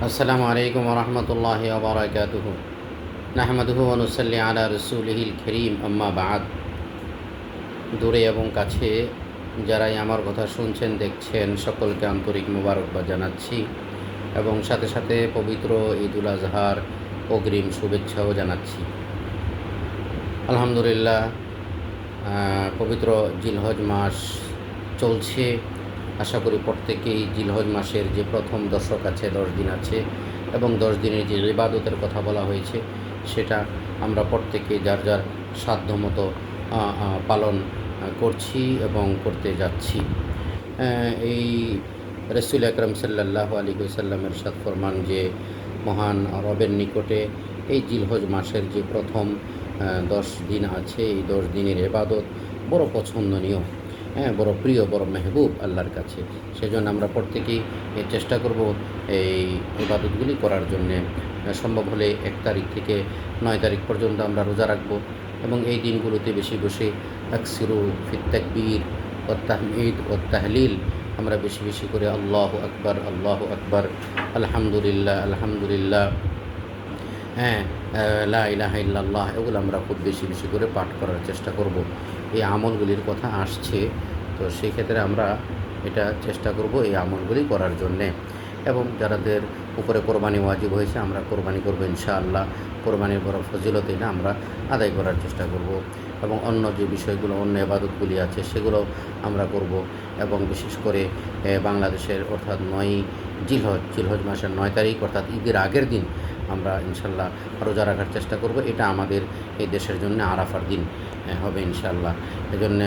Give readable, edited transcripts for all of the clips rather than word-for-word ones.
আসসালামু আলাইকুম ওরহমতুল্লাহি ওয়া বারাকাতুহু নাহমাদুহু ওয়া নুসাল্লি আলা রাসূলিহিল কারীম আম্মা বা'দ। দূরে এবং কাছে যারাই আমার কথা শুনছেন দেখছেন সকলকে আন্তরিক মোবারকবাদ জানাচ্ছি এবং সাথে সাথে পবিত্র ঈদুল আজহার অগ্রিম শুভেচ্ছাও জানাচ্ছি। আলহামদুলিল্লাহ, পবিত্র জিলহজ মাস চলছে। আশা করি প্রত্যেকেই জিলহজ মাসের যে প্রথম দশক আছে, 10 দিন আছে, এবং 10 দিনের যে ইবাদতের কথা বলা হয়েছে সেটা আমরা প্রত্যেকে যার যার সাধ্যমতো পালন করছি এবং করতে যাচ্ছি। এই রাসূল আকরাম সাল্লাল্লাহু আলাইহি ওয়াসাল্লামের ইরশাদ ফরমান যে মহান রবের নিকটে এই জিলহজ মাসের যে প্রথম 10 দিন আছে, এই 10 দিনের ইবাদত বড় পছন্দনীয়, বড় প্রিয়, বড় মেহবুব আল্লাহর কাছে। সেজন্য আমরা প্রত্যেকেই চেষ্টা করব এই ইবাদতগুলি করার জন্যে। সম্ভব হলে 1 তারিখ থেকে 9 তারিখ পর্যন্ত আমরা রোজা রাখব এবং এই দিনগুলোতে বেশি বসে আকসিরু ফিত তাকবীর ও তাহমিদ ও তাহলিল আমরা বেশি বেশি করে আল্লাহু আকবার, আল্লাহু আকবার, আলহামদুলিল্লাহ, আলহামদুলিল্লাহ, লা ইলাহা ইল্লাল্লাহ, এগুলো আমরা খুব বেশি বেশি করে পাঠ করার চেষ্টা করব। এই আমলগুলির কথা আসছে, তো সেই ক্ষেত্রে আমরা এটা চেষ্টা করব এই আমলগুলি করার জন্যে। এবং যাদের উপরে কোরবানি ওয়াজিব হয়েছে আমরা কোরবানি করবো ইনশাআল্লাহ। কোরবানির বড় ফজিলত এটা আমরা আদায় করার চেষ্টা করব এবং অন্য যে বিষয়গুলো, অন্য ইবাদতগুলি আছে সেগুলো আমরা করব। এবং বিশেষ করে বাংলাদেশের অর্থাৎ 9 জিলহজ মাসের 9 তারিখ অর্থাৎ ঈদের আগের দিন আমরা ইনশাল্লাহ রোজা রাখার চেষ্টা করব। এটা আমাদের এই দেশের জন্য আরাফার দিন হবে ইনশাল্লাহ। এজন্য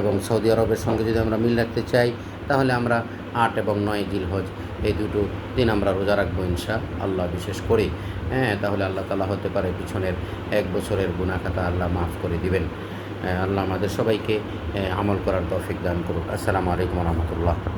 এবং সৌদি আরবের সঙ্গে যদি আমরা মিল রাখতে চাই তাহলে আমরা 8 এবং 9 জিলহজ এই দুটো দিন আমরা রোজা রাখবো ইনশাআল্লাহ বিশেষ করে। তাহলে আল্লাহ তাআলা হতে পারে পিছনের 1 বছরের গুনাহ খাতা আল্লাহ মাফ করে দিবেন। আল্লাহ আমাদের সবাইকে আমল করার তৌফিক দান করুন। আসসালামু আলাইকুম ওয়া রাহমাতুল্লাহ।